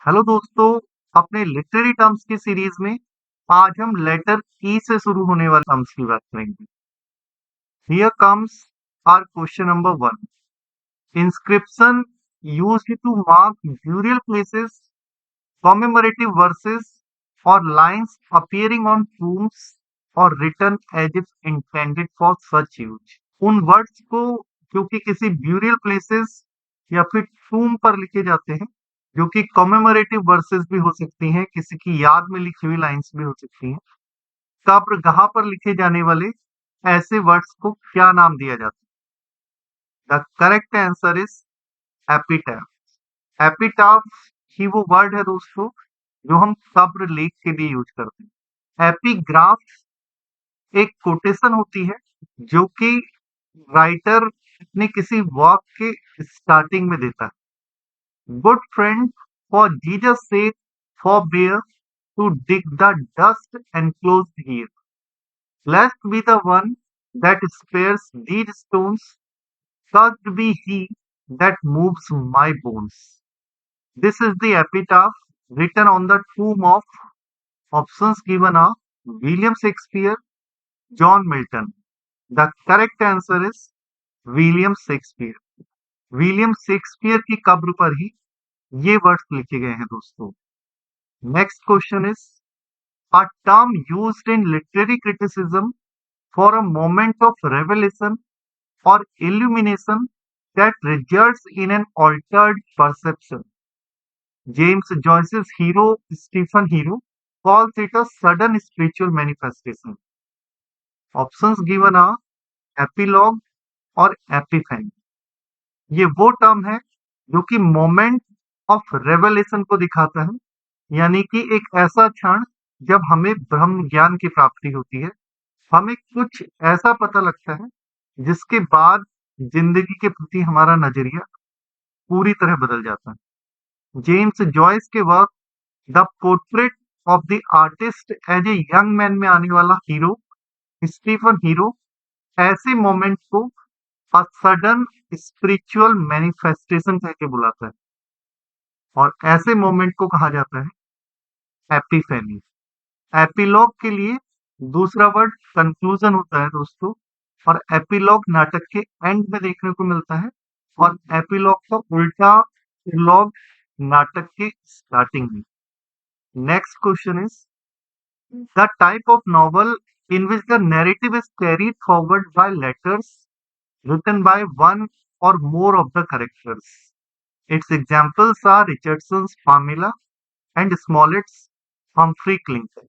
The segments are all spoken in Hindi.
हेलो दोस्तों, अपने लिटरेरी टर्म्स की सीरीज में आज हम लेटर ई से शुरू होने वाले टर्म्स की बात करेंगे। Here comes our question number 1। Inscription used to mark burial places, commemorative verses or lines appearing on tombs or written as if intended for such use। उन वर्ड्स को जो कि किसी ब्यूरियल प्लेसेस या फिर टूम पर लिखे जाते हैं, जो कि कॉमेमोरेटिव वर्सेस भी हो सकती हैं, किसी की याद में लिखी हुई लाइंस भी हो सकती हैं। कब्रगाह पर लिखे जाने वाले ऐसे वर्ड्स को क्या नाम दिया जाता है? The correct answer is epitaph. Epitaph ही वो वर्ड है दोस्तों जो हम कब्र लेख के लिए यूज करते हैं। एपिग्राफ एक कोटेशन होती है जो कि राइटर अपने किसी वर्क के स्टार्टिंग में देता है। गुड फ्रेंड फॉर जीसस से forbear to dig the dust enclosed here. Blessed be the one that spares these stones, cursed be he that moves my bones. This is the epitaph written on the tomb of options given are William Shakespeare, John Milton. The correct answer is William Shakespeare. William Shakespeare की कब्र पर ही ये वर्ड्स लिखे गए हैं दोस्तों। Next question is a term used in literary criticism for a moment of revelation और illumination that results in an altered perception. James Joyce's hero Stephen hero calls it a sudden spiritual manifestation. Options given are epilogue और एपिफेनी। ये वो टर्म है जो कि मोमेंट ऑफ रेवलेशन को दिखाता है, यानी कि एक ऐसा क्षण जब हमें ब्रह्म ज्ञान की प्राप्ति होती है, हमें कुछ ऐसा पता लगता है जिसके बाद जिंदगी के प्रति हमारा नजरिया पूरी तरह बदल जाता है। जेम्स जॉयस के work the portrait of the artist as a young man में आने वाला हीरो स्टीफन हीरो ऐसे मोमेंट को अ सडन स्पिरिचुअल मैनिफेस्टेशन कह के बुलाता है, और ऐसे मोमेंट को कहा जाता है एपिफेनी। एपिलॉग के लिए दूसरा वर्ड कंक्लूजन होता है दोस्तों, और एपिलॉग नाटक के एंड में देखने को मिलता है, और एपिलॉग का उल्टा लॉग नाटक के स्टार्टिंग में। Next question is the type of novel in which the narrative is carried forward bye letters written by one or more of the characters. Its examples are Richardson's Pamela and Smollett's Humphrey Clinton,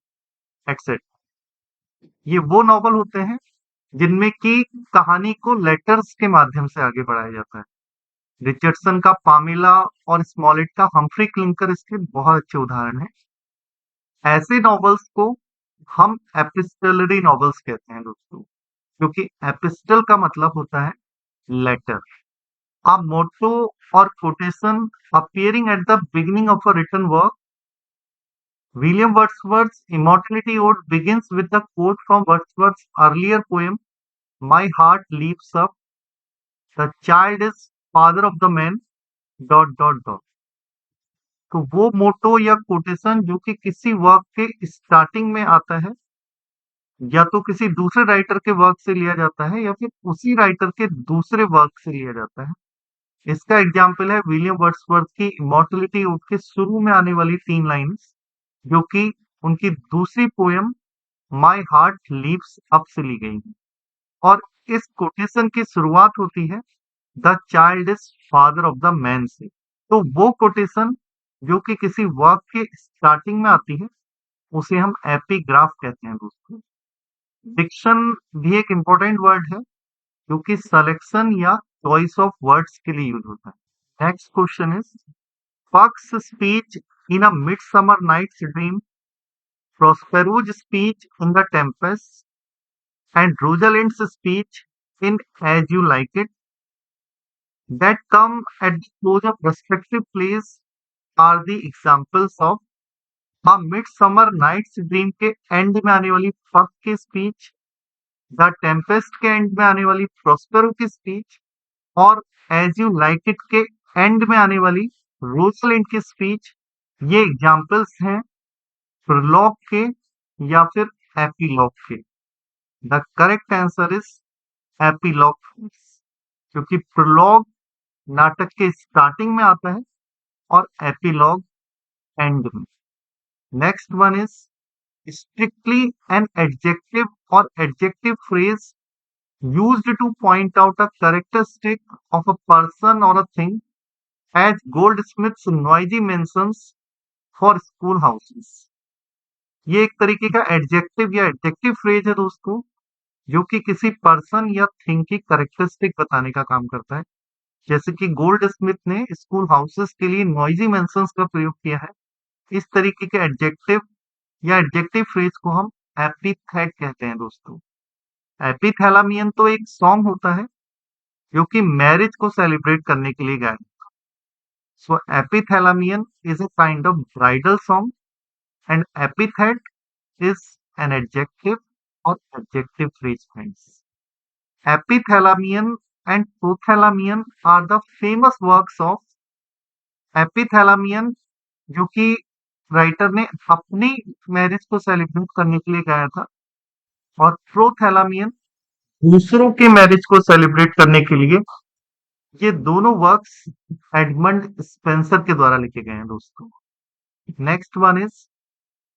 etc. ये वो नॉवल होते हैं जिनमें की कहानी को लेटर्स के माध्यम से आगे बढ़ाया जाता है। रिचर्डसन का पामेला और स्मॉलेट का हम्फ्री क्लिंकर इसके बहुत अच्छे उदाहरण हैं। ऐसे नॉवेल्स को हम एपिस्टलरी नॉवेल्स कहते हैं दोस्तों, क्योंकि एपिस्टल का मतलब होता है letter. A motto or quotation appearing at the beginning of a written work. William Wordsworth's Immortality Ode begins with the quote from Wordsworth's earlier poem, My heart leaps up, the child is father of the man, dot dot dot. तो वो मोटो या कोटेशन जो कि किसी वर्क के स्टार्टिंग में आता है, या तो किसी दूसरे राइटर के वर्क से लिया जाता है या फिर उसी राइटर के दूसरे वर्क से लिया जाता है। इसका एग्जाम्पल है विलियम वर्ड्सवर्थ की इमॉर्टलिटी ओड के शुरू में आने वाली 3 लाइन्स, जो कि उनकी दूसरी poem my heart leaves up से ली गई है। और इस कोटेशन की शुरुआत होती है the child is father of the man से। तो वो कोटेशन जो कि किसी वर्क के स्टार्टिंग में आती है उसे हम एपिग्राफ कहते हैं दोस्तों। डिक्शन भी एक इंपॉर्टेंट वर्ड है जो कि सिलेक्शन या चॉइस ऑफ वर्ड्स के लिए यूज होता है। Next question is Puck's speech in A Midsummer Night's Dream, Prospero's speech in The Tempest, and Rosalind's speech in As You Like It that come at the close of respective plays are the examples of A Midsummer Night's Dream के एंड में आने वाली पक की स्पीच, द टेम्पेस्ट के एंड में आने वाली प्रोस्पेरो की स्पीच, और एज यू लाइक इट के एंड में आने वाली रोसलिंड की स्पीच ये एग्जाम्पल्स हैं प्रोलॉग के या फिर एपीलॉग के। The correct answer is epilogue, क्योंकि प्रोलॉग नाटक के स्टार्टिंग में आता है और एपीलॉग एंड में। Next one is strictly an adjective और adjective phrase used to point out a characteristic of a person or a thing, as Goldsmith's noisy mentions for school houses। ये एक तरीके का एडजेक्टिव या एडजेक्टिव फ्रेज है दोस्तों, जो कि किसी पर्सन या थिंग की कैरेक्टरिस्टिक बताने का काम करता है। जैसे कि गोल्ड स्मिथ ने स्कूल हाउसेस के लिए नॉइजी मेंशंस का प्रयोग किया है। इस तरीके के एडजेक्टिव या एडजेक्टिव फ्रेज को हम एपिथेट कहते हैं दोस्तों। एपिथैलामियन तो एक सॉन्ग होता है जो कि मैरिज को सेलिब्रेट करने के लिए गाया। So epithalamion is a kind of bridal song and epithet is an adjective और adjective phrase friends. Epithalamion and prothalamion are the famous works of epithalamion, जो कि राइटर ने अपनी मैरिज को सेलिब्रेट करने के लिए गाया था, और प्रोथैलामियन दूसरों के मैरिज को सेलिब्रेट करने के लिए। ये दोनों वर्क्स एडमंड स्पेंसर के द्वारा लिखे गए हैं दोस्तों। Next one is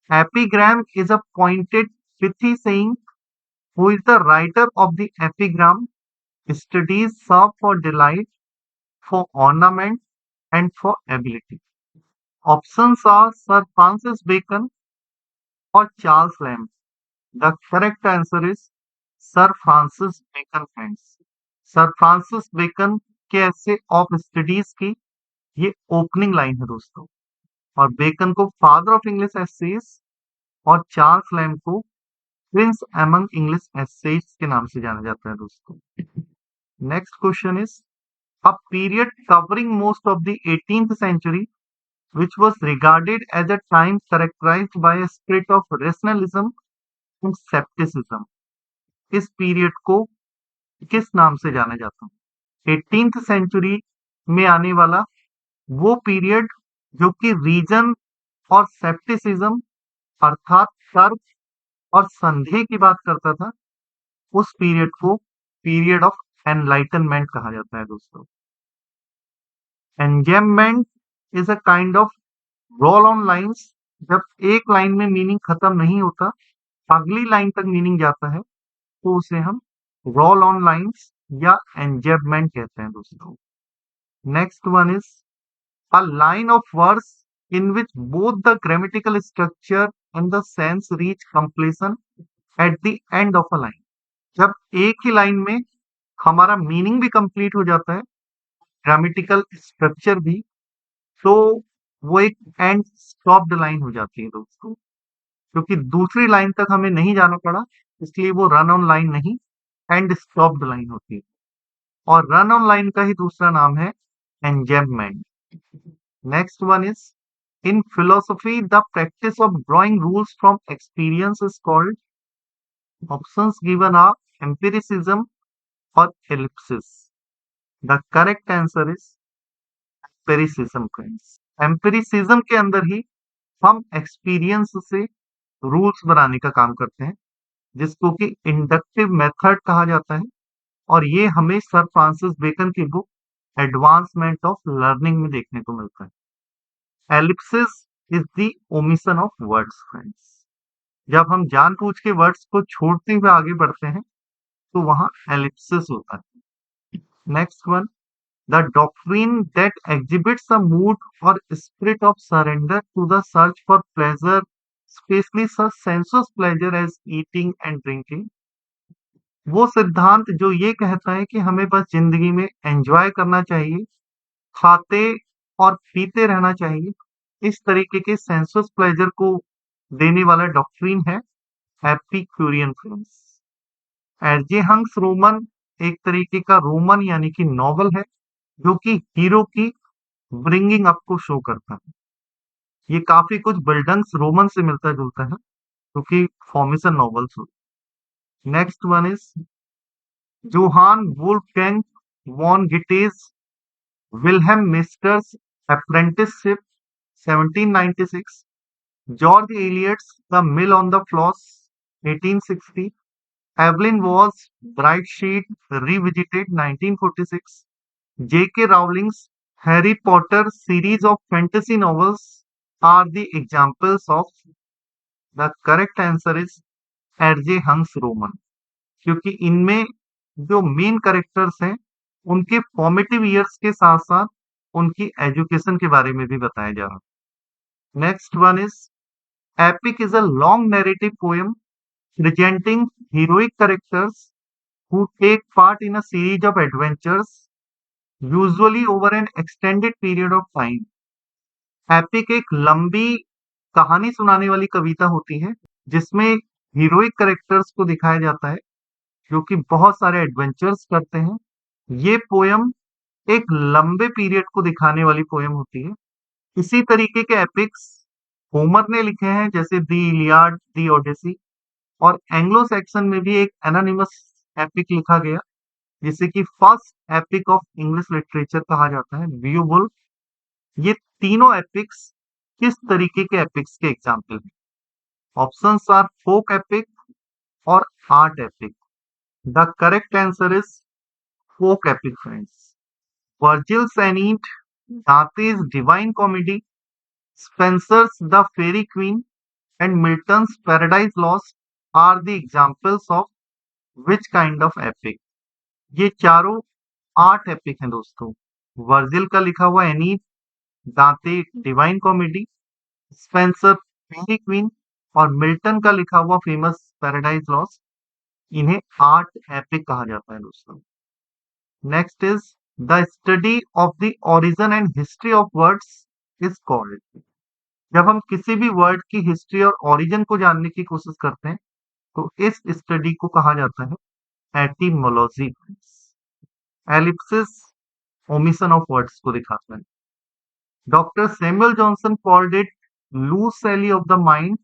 epigram is a pointed pithy saying who is the writer of the epigram studies serve for delight, for ornament and for ability। Options are Sir Francis Bacon or Charles Lamb। The correct answer is Sir Francis Bacon friends। Sir Francis Bacon के ऐसे ऑफ स्टडीज की ये ओपनिंग लाइन है दोस्तों, और बेकन को फादर ऑफ इंग्लिश एसेज और चार्ल्स लैम्ब को प्रिंस एमंग इंग्लिश एसेज के नाम से जाना जाता है दोस्तों। Next question is a period covering most of the 18th century which was regarded as a time characterized by a spirit of rationalism and skepticism। इस पीरियड को किस नाम से जाना जाता है? 18th सेंचुरी में आने वाला वो पीरियड जो कि रीजन और सेप्टिसिज्म अर्थात तर्क और संदेह की बात करता था, उस पीरियड को पीरियड ऑफ एनलाइटनमेंट कहा जाता है दोस्तों। Enjambment is a kind of roll on lines. जब एक लाइन में मीनिंग खत्म नहीं होता, अगली लाइन तक मीनिंग जाता है, तो उसे हम रोल ऑन लाइंस या एंजेममेंट कहते हैं दोस्तों। Next one is a line of verse in which both the grammatical structure and the sense reach completion at the end of a line। जब एक ही लाइन में हमारा मीनिंग भी कंप्लीट हो जाता है, ग्रामेटिकल स्ट्रक्चर भी, तो वो एक एंड स्टॉप्ड लाइन हो जाती है दोस्तों। क्योंकि दूसरी लाइन तक हमें नहीं जाना पड़ा, इसलिए वो रन ऑन लाइन नहीं, एंड स्टॉप्ड लाइन होती है। और रन ऑन लाइन का ही दूसरा नाम है एंजेममेंट। Next one is in philosophy, the practice of drawing rules from experience is called। Options given are empiricism or ellipsis। The correct answer is empiricism friends। empiricism के अंदर ही हम एक्सपीरियंस से रूल्स बनाने का काम करते हैं, जिसको कि इंडक्टिव मेथड कहा जाता है, और ये हमें सर फ्रांसिस बेकन की बुक एडवांसमेंट ऑफ लर्निंग में देखने को मिलता है। Ellipsis is the omission of words friends. जब हम जानबूझ के वर्ड्स को छोड़ते हुए आगे बढ़ते हैं, तो वहां एलिप्सिस होता है। Next one, the doctrine that exhibits a mood और spirit of surrender to the search for pleasure, especially such sensuous pleasure as eating and drinking. वो सिद्धांत जो ये कहता है कि हमें बस जिंदगी में एंजॉय करना चाहिए, खाते और पीते रहना चाहिए, इस तरीके के सेंसुअस प्लेजर को देने वाला डॉक्ट्रिन है एपिक्यूरियन फ्रेंड्स। एर्जेहंग्स रोमन एक तरीके का रोमन यानी कि नॉवल है, जो कि हीरो की ब्रिंगिंग अप को शो करता है। ये काफी कुछ बिल्डंग्स रोमन से मिलता जुलता है, क्योंकि फॉर्मेशन नॉवेल्स होती। Next one is Johann Wolfgang von Goethe's Wilhelm Meister's apprenticeship 1796, George Eliot's The Mill on the Floss, 1860, Evelyn Waugh's Bright Sheet Revisited, 1946, J.K. Rowling's Harry Potter series of fantasy novels are the examples of. The correct answer is R.J. हंस रोमन, क्योंकि इनमें जो मेन कैरेक्टर्स हैं उनके फॉर्मेटिव ईयर्स के साथ साथ उनकी एजुकेशन के बारे में भी बताया जा रहा है। Next one is epic is a long narrative poem presenting heroic characters who take part in a series of adventures, usually over an extended period of time. Epic एक लंबी कहानी सुनाने वाली कविता होती है जिसमें हीरोइक कैरेक्टर्स को दिखाया जाता है जो कि बहुत सारे एडवेंचर्स करते हैं। ये पोयम एक लंबे पीरियड को दिखाने वाली पोयम होती है। इसी तरीके के एपिक्स होमर ने लिखे हैं, जैसे दी इलियाड, दी ओडेसी, और एंग्लो सैक्सन में भी एक एनोनिमस एपिक लिखा गया जिसे कि first epic of English literature कहा जाता है, बियोवुल्फ। ये तीनों एपिक्स किस तरीके के एपिक्स के एग्जाम्पल हैं? ऑप्शंस आर फोक एपिक और art epic. The correct answer is folk epic friends. Virgil's Aeneid, Dante's Divine Comedy, Spenser's The Fairy Queen, and Milton's Paradise Lost are the examples of which kind of epic? ये चारों आर्ट एपिक हैं दोस्तों। वर्जिल का लिखा हुआ एनीड, दांते डिवाइन कॉमेडी, स्पेंसर फेरी क्वीन और मिल्टन का लिखा हुआ फेमस पैराडाइज लॉस्ट, इन्हें आर्ट एपिक कहा जाता है दोस्तों। Next is the study of the origin and history of words is called. जब हम किसी भी वर्ड की हिस्ट्री और ओरिजिन को जानने की कोशिश करते हैं तो इस स्टडी को कहा जाता है etymology. Ellipsis omission of words को दिखाता है। Doctor Samuel Johnson called it loose sally of the mind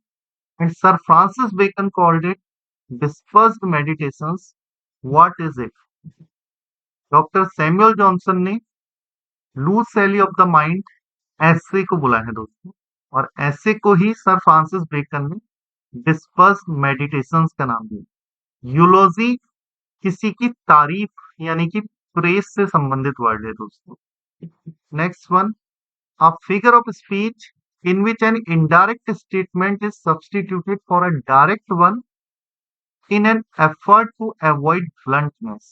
and sir Francis Bacon called it dispersed meditations. What is it? Doctor Samuel Johnson ने loose sally of the mind ऐसे को बोला है दोस्तों, और ऐसे को ही सर फ्रांसिस बेकन ने डिस्पर्स्ड मेडिटेशंस का नाम दिया। यूलॉजी किसी की तारीफ यानी कि प्रेस से संबंधित वर्ड है दोस्तों। Next one, a figure of speech in which an indirect statement is substituted for a direct one in an effort to avoid bluntness।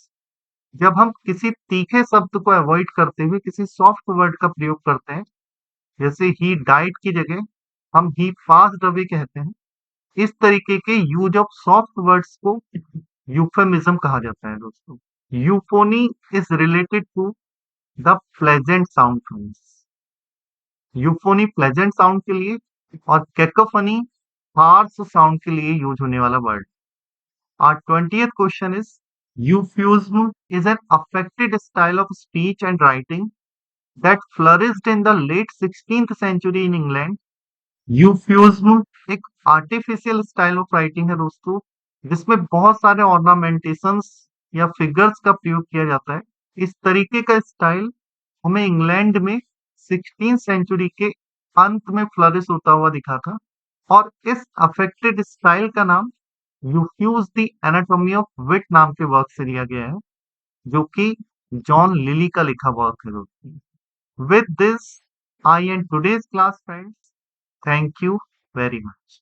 जब हम किसी तीखे शब्द को अवॉइड करते हुए किसी सॉफ्ट वर्ड का प्रयोग करते हैं, जैसे ही डाइट की जगह हम ही पास्ड अवे कहते हैं, इस तरीके के यूज ऑफ सॉफ्ट वर्ड्स को यूफेमिज्म कहा जाता है दोस्तों। Euphony is related to the pleasant sound friends. Euphony pleasant sound के लिए और कैकोफनी हार्श साउंड के लिए यूज होने वाला word. Our 20th question is euphuism is an affected style of speech and writing that flourished in the late 16th century in England। euphuism एक आर्टिफिशियल स्टाइल ऑफ राइटिंग है दोस्तों, जिसमें बहुत सारे ऑर्नामेंटेशंस या फिगर्स का प्रयोग किया जाता है। इस तरीके का स्टाइल हमें इंग्लैंड में 16th सेंचुरी के अंत में फ्लरिश होता हुआ दिखा था, और इस अफेक्टेड स्टाइल का नाम यूफ्यूज द एनाटॉमी ऑफ विट नाम के वर्क से लिया गया है, जो कि जॉन लिली का लिखा वर्क है दोस्तों। With this I and today's class friends, thank you very much।